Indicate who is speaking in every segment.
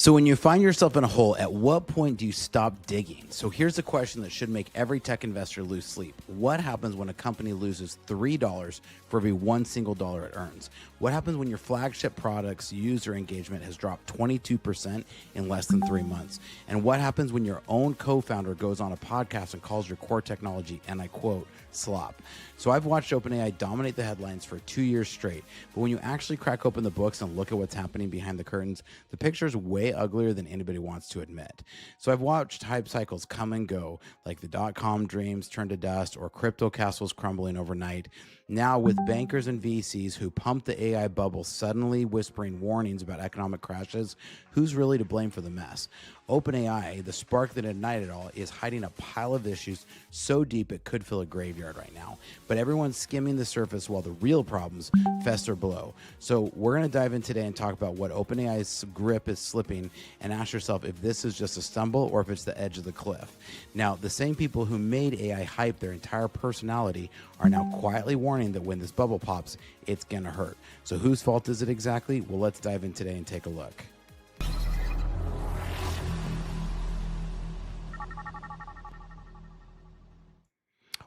Speaker 1: So when you find yourself in a hole, at what point do you stop digging? So here's a question that should make every tech investor lose sleep. What happens when a company loses $3 for every one single dollar it earns? What happens when your flagship product's user engagement has dropped 22% in less than 3 months? And what happens when your own co-founder goes on a podcast and calls your core technology, and I quote, slop? So I've watched OpenAI dominate the headlines for 2 years straight, but when you actually crack open the books and look at what's happening behind the curtains, the picture is way uglier than anybody wants to admit. So I've watched hype cycles come and go, like the dot-com dreams turn to dust or crypto castles crumbling overnight. Now with bankers and VCs who pump the AI bubble suddenly whispering warnings about economic crashes, who's really to blame for the mess? OpenAI, the spark that ignited it all, is hiding a pile of issues so deep it could fill a graveyard right now. But everyone's skimming the surface while the real problems fester below. So we're going to dive in today and talk about what OpenAI's grip is slipping and ask yourself if this is just a stumble or if it's the edge of the cliff. Now, the same people who made AI hype their entire personality are now quietly warning that when this bubble pops, it's going to hurt. So whose fault is it exactly? Well, let's dive in today and take a look.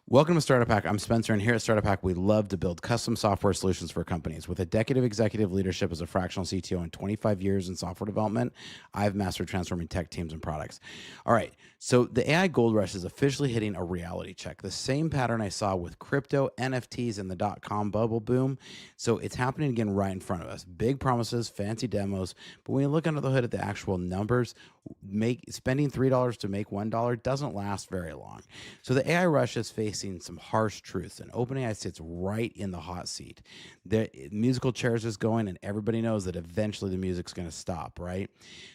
Speaker 1: Welcome to Startup Hack. I'm Spencer, and here at Startup Hack, we love to build custom software solutions for companies. With a decade of executive leadership as a fractional CTO and 25 years in software development, I've mastered transforming tech teams and products. All right, so the AI gold rush is officially hitting a reality check. The same pattern I saw with crypto, NFTs, and the dot-com bubble boom. So it's happening again right in front of us. Big promises, fancy demos, but when you look under the hood at the actual numbers, spending $3 to make $1 doesn't last very long. So the AI rush is facing some harsh truths, and OpenAI sits right in the hot seat. The musical chairs is going, and everybody knows that eventually the music's going to stop, right?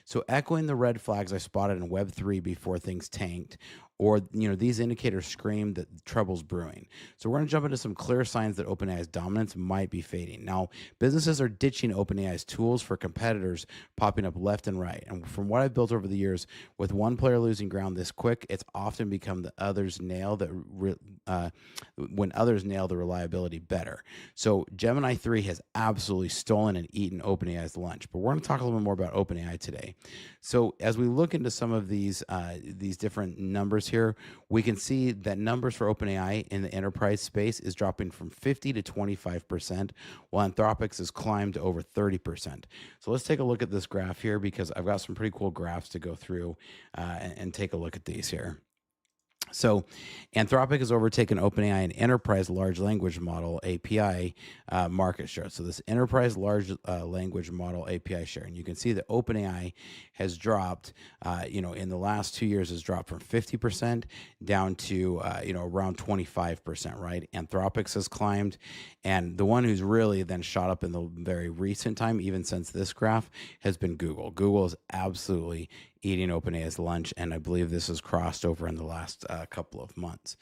Speaker 1: So echoing the red flags I spotted in Web3 before things tanked, or these indicators scream that trouble's brewing. So we're going to jump into some clear signs that OpenAI's dominance might be fading. Now, businesses are ditching OpenAI's tools for competitors popping up left and right. And from what I've built over the years, with one player losing ground this quick, it's often become the others nail that when others nail the reliability better. So Gemini 3 has absolutely stolen and eaten OpenAI's lunch. But we're going to talk a little bit more about OpenAI today. So as we look into some of these different numbers here, we can see that numbers for OpenAI in the enterprise space is dropping from 50 to 25%, while Anthropic's has climbed to over 30%. So let's take a look at this graph here, because I've got some pretty cool graphs to go through and take a look at these here. So Anthropic has overtaken OpenAI in enterprise large language model API market share. So this enterprise large language model API share, and you can see that OpenAI has dropped, in the last 2 years has dropped from 50% down to, around 25%, right? Anthropic's has climbed, and the one who's really then shot up in the very recent time, even since this graph, has been Google. Google is absolutely eating OpenAI's lunch, and I believe this has crossed over in the last couple of months.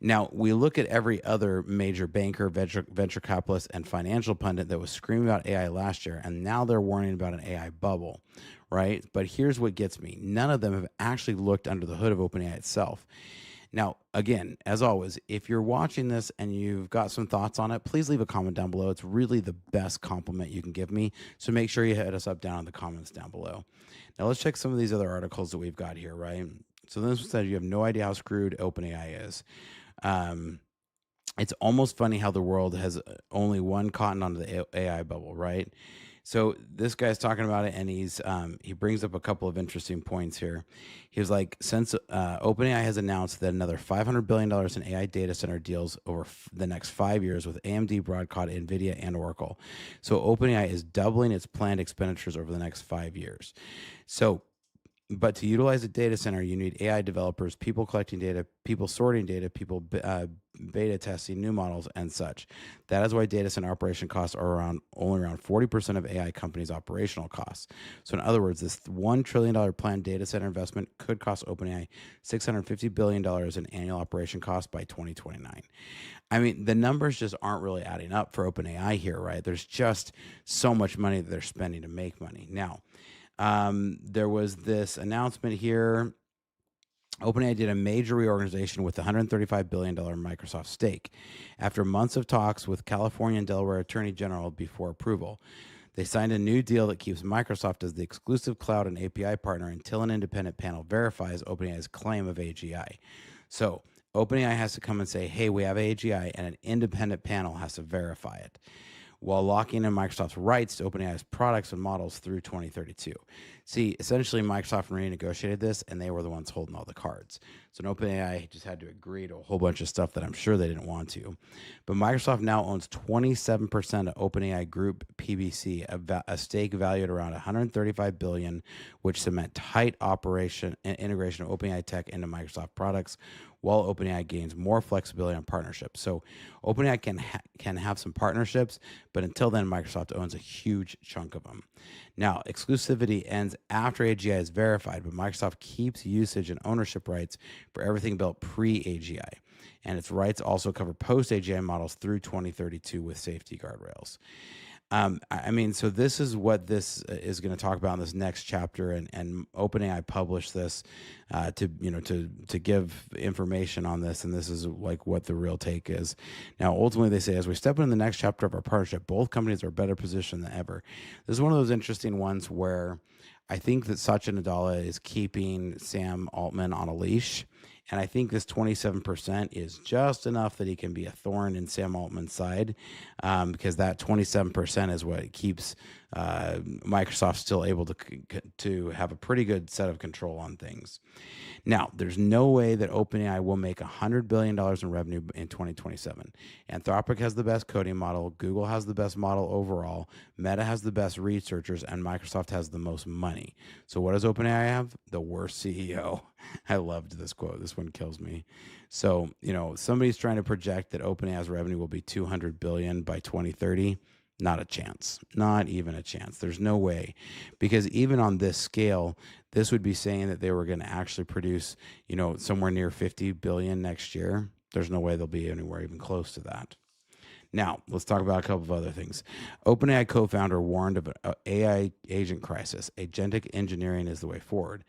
Speaker 1: Now, we look at every other major banker, venture capitalist, and financial pundit that was screaming about AI last year, and now they're warning about an AI bubble, right? But here's what gets me. None of them have actually looked under the hood of OpenAI itself. Now, again, as always, if you're watching this and you've got some thoughts on it, please leave a comment down below. It's really the best compliment you can give me. So make sure you hit us up down in the comments down below. Now, let's check some of these other articles that we've got here, right? So this one says you have no idea how screwed OpenAI is. It's almost funny how the world has only one cotton onto the AI bubble, right? So this guy's talking about it, and he brings up a couple of interesting points here. He was like, since OpenAI has announced that another $500 billion in AI data center deals over the next 5 years with AMD, Broadcom, NVIDIA, and Oracle. So OpenAI is doubling its planned expenditures over the next 5 years. But to utilize a data center, you need AI developers, people collecting data, people sorting data, people beta testing new models, and such. That is why data center operation costs are only around 40% of AI companies' operational costs. So in other words, this $1 trillion planned data center investment could cost OpenAI $650 billion in annual operation costs by 2029. I mean, the numbers just aren't really adding up for OpenAI here, right? There's just so much money that they're spending to make money. Now, there was this announcement here. OpenAI did a major reorganization with $135 billion Microsoft stake after months of talks with California and Delaware Attorney General before approval. They signed a new deal that keeps Microsoft as the exclusive cloud and API partner until an independent panel verifies OpenAI's claim of AGI. So OpenAI has to come and say, hey, we have AGI, and an independent panel has to verify it, while locking in Microsoft's rights to OpenAI's products and models through 2032. See, essentially, Microsoft renegotiated this, and they were the ones holding all the cards. So OpenAI just had to agree to a whole bunch of stuff that I'm sure they didn't want to. But Microsoft now owns 27% of OpenAI Group PBC, a stake valued around $135 billion, which cement tight operation and integration of OpenAI tech into Microsoft products, while OpenAI gains more flexibility on partnerships. So OpenAI can have some partnerships, but until then, Microsoft owns a huge chunk of them. Now, exclusivity ends after AGI is verified, but Microsoft keeps usage and ownership rights for everything built pre-AGI. And its rights also cover post-AGI models through 2032 with safety guardrails. I mean, so this is what this is going to talk about in this next chapter, and OpenAI published this to give information on this, and this is like what the real take is. Now, ultimately, they say as we step into the next chapter of our partnership, both companies are better positioned than ever. This is one of those interesting ones where I think that Satya Nadella is keeping Sam Altman on a leash. And I think this 27% is just enough that he can be a thorn in Sam Altman's side, because that 27% is what keeps Microsoft still able to have a pretty good set of control on things. Now, there's no way that OpenAI will make $100 billion in revenue in 2027. Anthropic has the best coding model, Google has the best model overall, Meta has the best researchers, and Microsoft has the most money. So what does OpenAI have? The worst CEO. I loved this quote. This one kills me. So, somebody's trying to project that OpenAI's revenue will be $200 billion by 2030. Not a chance. Not even a chance. There's no way. Because even on this scale, this would be saying that they were going to actually produce, somewhere near 50 billion next year. There's no way they'll be anywhere even close to that. Now, let's talk about a couple of other things. OpenAI co-founder warned of an AI agent crisis. Agentic engineering is the way forward.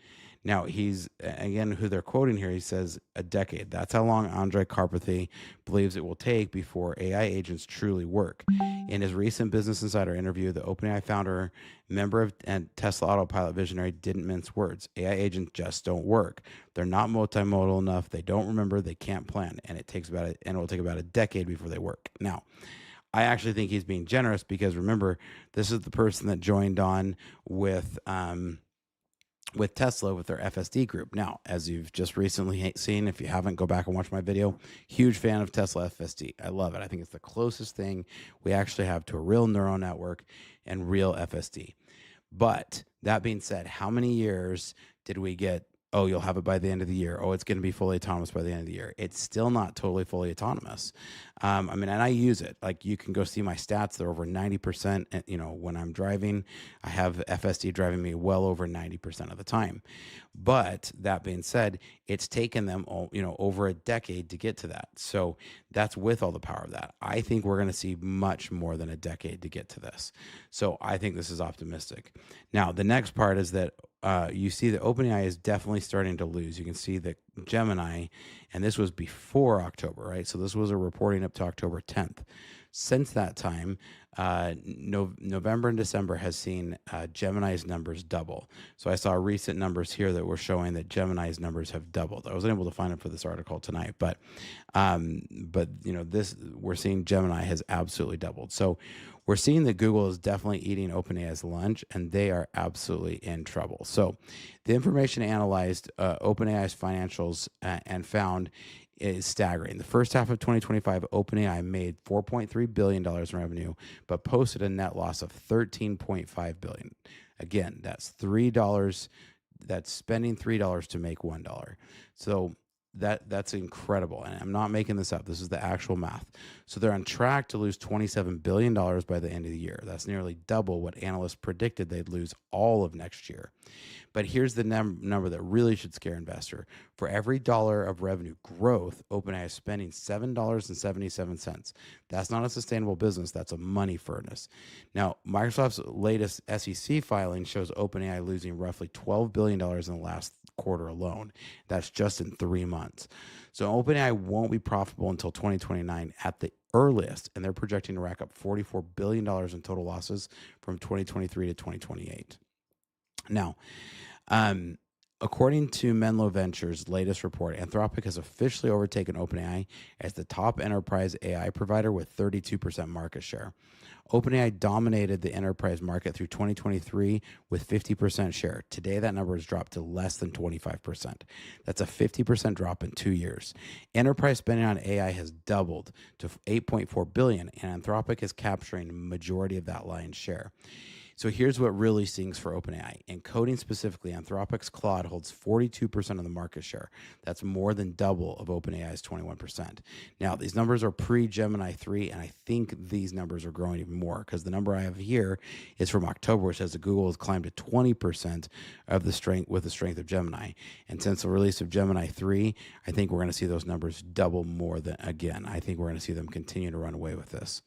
Speaker 1: Now, he's, again, who they're quoting here, he says a decade. That's how long Andrej Karpathy believes it will take before AI agents truly work. In his recent Business Insider interview, the OpenAI founder, member of and Tesla Autopilot visionary, didn't mince words. AI agents just don't work. They're not multimodal enough. They don't remember. They can't plan. And it will take about a decade before they work. Now, I actually think he's being generous because remember, this is the person that joined on with Tesla with their FSD group. Now, as you've just recently seen, if you haven't, go back and watch my video. Huge fan of Tesla FSD. I love it. I think it's the closest thing we actually have to a real neural network and real FSD. But that being said, how many years did we get? Oh, you'll have it by the end of the year. Oh, it's going to be fully autonomous by the end of the year. It's still not totally fully autonomous. And I use it. Like, you can go see my stats. They're over 90%. When I'm driving, I have FSD driving me well over 90% of the time. But that being said, it's taken them over a decade to get to that. So that's with all the power of that. I think we're going to see much more than a decade to get to this. So I think this is optimistic. Now, the next part is that you see that OpenAI is definitely starting to lose. You can see that Gemini, and this was before October, right? So this was a reporting up to October 10th. Since that time, November and December has seen Gemini's numbers double. So I saw recent numbers here that were showing that Gemini's numbers have doubled. I wasn't able to find it for this article tonight, but we're seeing Gemini has absolutely doubled. So we're seeing that Google is definitely eating OpenAI's lunch, and they are absolutely in trouble. So the information analyzed OpenAI's financials and found is staggering. The first half of 2025, OpenAI made $4.3 billion in revenue, but posted a net loss of $13.5 billion. Again, that's $3. That's spending $3 to make $1. So that's incredible. And I'm not making this up. This is the actual math. So they're on track to lose $27 billion by the end of the year. That's nearly double what analysts predicted they'd lose all of next year. But here's the number that really should scare investor. For every dollar of revenue growth, OpenAI is spending $7.77. That's not a sustainable business. That's a money furnace. Now, Microsoft's latest SEC filing shows OpenAI losing roughly $12 billion in the last quarter alone. That's just in 3 months. So OpenAI won't be profitable until 2029 at the earliest, and they're projecting to rack up $44 billion in total losses from 2023 to 2028. Now, according to Menlo Ventures' latest report, Anthropic has officially overtaken OpenAI as the top enterprise AI provider with 32% market share. OpenAI dominated the enterprise market through 2023 with 50% share. Today, that number has dropped to less than 25%. That's a 50% drop in 2 years. Enterprise spending on AI has doubled to $8.4 billion, and Anthropic is capturing the majority of that lion's share. So here's what really stings for OpenAI. In coding specifically, Anthropic's Claude holds 42% of the market share. That's more than double of OpenAI's 21%. Now, these numbers are pre-Gemini 3, and I think these numbers are growing even more because the number I have here is from October, which says that Google has climbed to 20% of the strength with the strength of Gemini. And since the release of Gemini 3, I think we're going to see those numbers double more than again. I think we're going to see them continue to run away with this.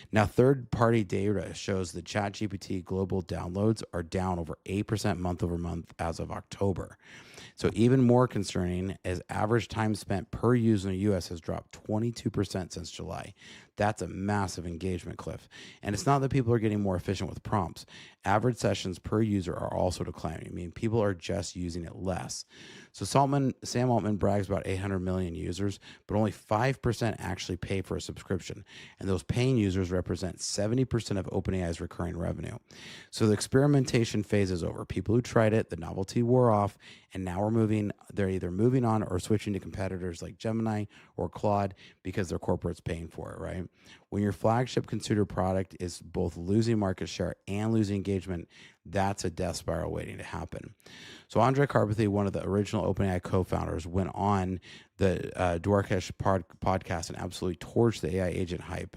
Speaker 1: Now, third-party data shows that ChatGPT global downloads are down over 8% month over month as of October. So even more concerning is average time spent per user in the U.S. has dropped 22% since July. That's a massive engagement cliff. And it's not that people are getting more efficient with prompts. Average sessions per user are also declining. I mean, people are just using it less. So Sam Altman brags about 800 million users, but only 5% actually pay for a subscription. And those paying users represent 70% of OpenAI's recurring revenue. So the experimentation phase is over. People who tried it, the novelty wore off, and now they're either moving on or switching to competitors like Gemini or Claude because their corporate's paying for it, right? When your flagship consumer product is both losing market share and losing engagement, that's a death spiral waiting to happen. So Andre Karpathy, one of the original OpenAI co-founders, went on the Dwarkesh podcast and absolutely torched the AI agent hype.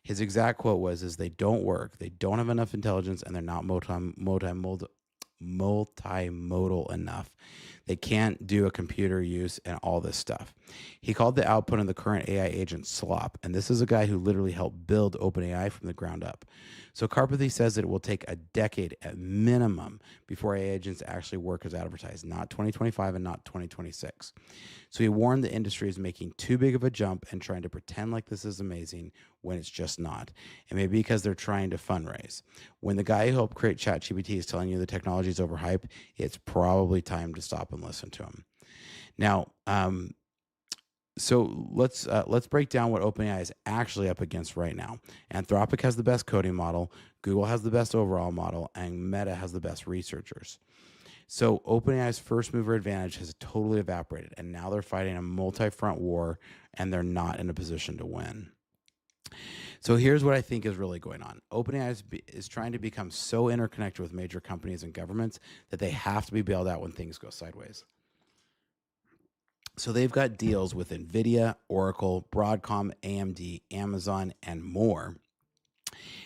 Speaker 1: His exact quote was, they don't work, they don't have enough intelligence, and they're not multimodal enough. They can't do a computer use and all this stuff. He called the output of the current AI agent slop, and this is a guy who literally helped build OpenAI from the ground up. So Karpathy says that it will take a decade at minimum before AI agents actually work as advertised, not 2025 and not 2026. So he warned the industry is making too big of a jump and trying to pretend like this is amazing when it's just not. And maybe because they're trying to fundraise. When the guy who helped create ChatGPT is telling you the technology is overhyped, it's probably time to stop and listen to him. Now, so let's break down what OpenAI is actually up against right now. Anthropic has the best coding model, Google has the best overall model, and Meta has the best researchers. So OpenAI's first mover advantage has totally evaporated, and now they're fighting a multi-front war, and they're not in a position to win. So here's what I think is really going on. OpenAI is trying to become so interconnected with major companies and governments that they have to be bailed out when things go sideways. So they've got deals with NVIDIA, Oracle, Broadcom, AMD, Amazon, and more.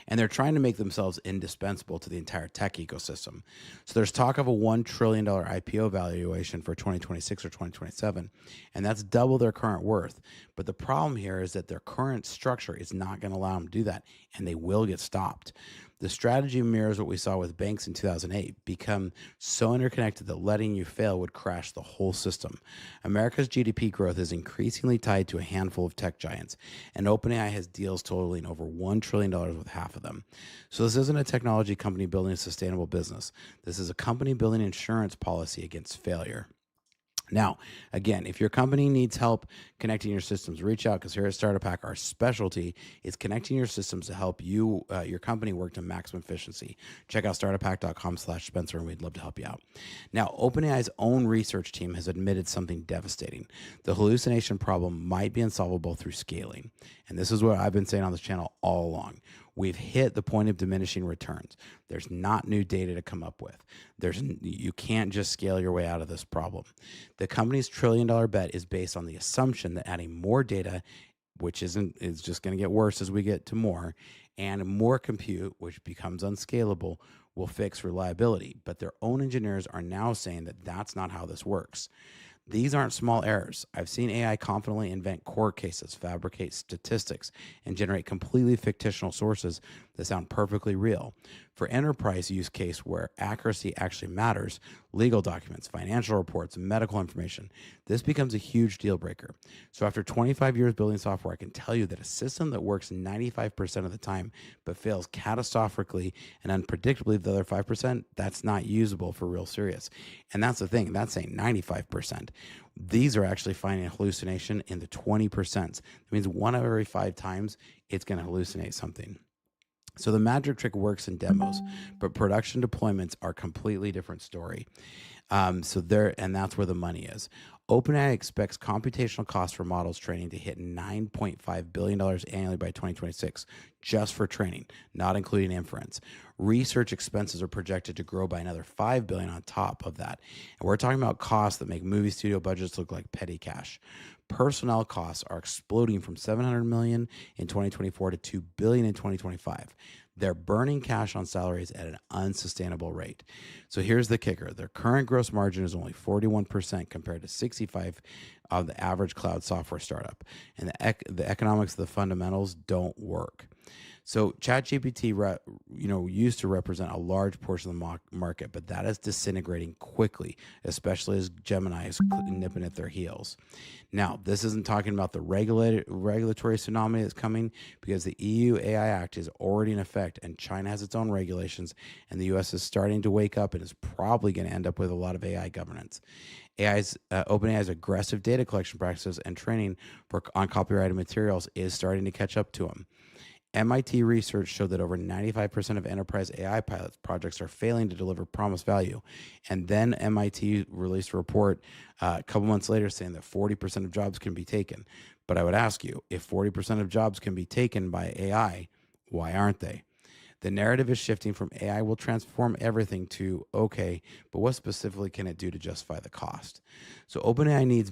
Speaker 1: And they're trying to make themselves indispensable to the entire tech ecosystem. So there's talk of a $1 trillion IPO valuation for 2026 or 2027, and that's double their current worth. But the problem here is that their current structure is not going to allow them to do that, and they will get stopped. The strategy mirrors what we saw with banks in 2008, become so interconnected that letting you fail would crash the whole system. America's GDP growth is increasingly tied to a handful of tech giants, and OpenAI has deals totaling over $1 trillion with half of them. So this isn't a technology company building a sustainable business. This is a company building insurance policy against failure. Now, again, if your company needs help connecting your systems, reach out, because here at Startup Hack, our specialty is connecting your systems to help you, your company work to maximum efficiency. Check out startuphack.com/Spencer, and we'd love to help you out. Now, OpenAI's own research team has admitted something devastating. The hallucination problem might be unsolvable through scaling. And this is what I've been saying on this channel all along. We've hit the point of diminishing returns. There's not new data to come up with. You can't just scale your way out of this problem. The company's $1 trillion bet is based on the assumption that adding more data, which is just going to get worse as we get to more, and more compute, which becomes unscalable, will fix reliability. But their own engineers are now saying that that's not how this works. These aren't small errors. I've seen AI confidently invent court cases, fabricate statistics, and generate completely fictional sources that sound perfectly real. For enterprise use case where accuracy actually matters, legal documents, financial reports, medical information, this becomes a huge deal breaker. So after 25 years building software, I can tell you that a system that works 95% of the time but fails catastrophically and unpredictably the other 5%, that's not usable for real serious. And that's the thing, that's saying 95%. These are actually finding a hallucination in the 20%. That means 1 out of every 5 times it's going to hallucinate something. So the magic trick works in demos, but production deployments are a completely different story. And that's where the money is. OpenAI expects computational costs for models training to hit $9.5 billion annually by 2026, just for training, not including inference. Research expenses are projected to grow by another $5 billion on top of that. And we're talking about costs that make movie studio budgets look like petty cash. Personnel costs are exploding from $700 million in 2024 to $2 billion in 2025. They're burning cash on salaries at an unsustainable rate. So here's the kicker. Their current gross margin is only 41% compared to 65% of the average cloud software startup. And the economics of the fundamentals don't work. So ChatGPT, used to represent a large portion of the market, but that is disintegrating quickly, especially as Gemini is nipping at their heels. Now, this isn't talking about the regulatory tsunami that's coming, because the EU AI Act is already in effect and China has its own regulations, and the US is starting to wake up and is probably going to end up with a lot of AI governance. OpenAI's aggressive data collection practices and training on copyrighted materials is starting to catch up to them. MIT research showed that over 95% of enterprise AI pilot projects are failing to deliver promised value. And then MIT released a report a couple months later saying that 40% of jobs can be taken. But I would ask you, if 40% of jobs can be taken by AI, why aren't they? The narrative is shifting from AI will transform everything to, okay, but what specifically can it do to justify the cost? So OpenAI needs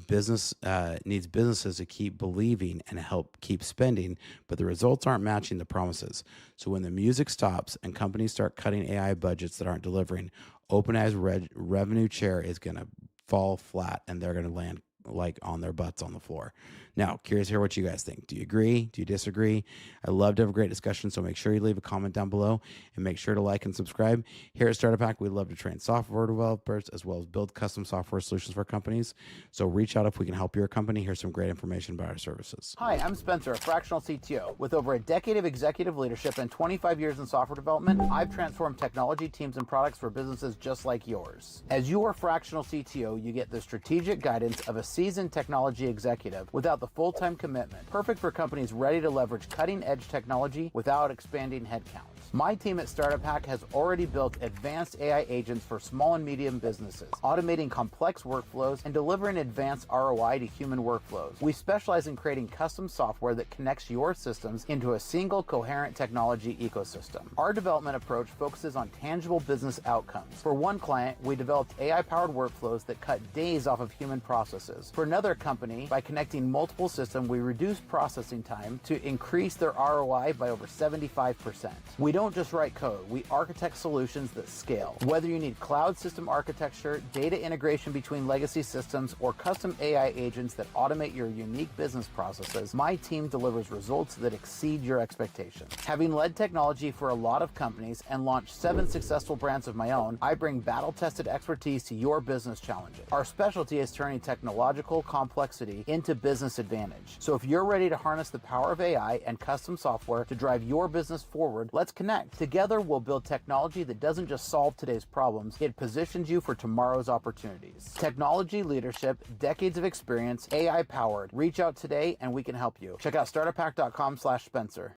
Speaker 1: businesses to keep believing and help keep spending, but the results aren't matching the promises. So when the music stops and companies start cutting AI budgets that aren't delivering, OpenAI's revenue share is going to fall flat and they're going to land like on their butts on the floor. Now, curious to hear what you guys think. Do you agree? Do you disagree? I love to have a great discussion, so make sure you leave a comment down below and make sure to like and subscribe. Here at Startup Hack, we love to train software developers as well as build custom software solutions for companies. So reach out if we can help your company. Here's some great information about our services.
Speaker 2: Hi, I'm Spencer, a fractional CTO. With over a decade of executive leadership and 25 years in software development, I've transformed technology teams and products for businesses just like yours. As your fractional CTO, you get the strategic guidance of a seasoned technology executive without the full-time commitment, perfect for companies ready to leverage cutting-edge technology without expanding headcount. My team at Startup Hack has already built advanced AI agents for small and medium businesses, automating complex workflows and delivering advanced ROI to human workflows. We specialize in creating custom software that connects your systems into a single coherent technology ecosystem. Our development approach focuses on tangible business outcomes. For one client, we developed AI-powered workflows that cut days off of human processes. For another company, by connecting multiple systems, we reduced processing time to increase their ROI by over 75%. We don't just write code, we architect solutions that scale. Whether you need cloud system architecture, data integration between legacy systems, or custom AI agents that automate your unique business processes, my team delivers results that exceed your expectations. Having led technology for a lot of companies and launched 7 successful brands of my own, I bring battle-tested expertise to your business challenges. Our specialty is turning technological complexity into business advantage. So if you're ready to harness the power of AI and custom software to drive your business forward, let's connect. Together, we'll build technology that doesn't just solve today's problems, it positions you for tomorrow's opportunities. Technology leadership, decades of experience, AI powered. Reach out today and we can help you. Check out startuphack.com/Spencer.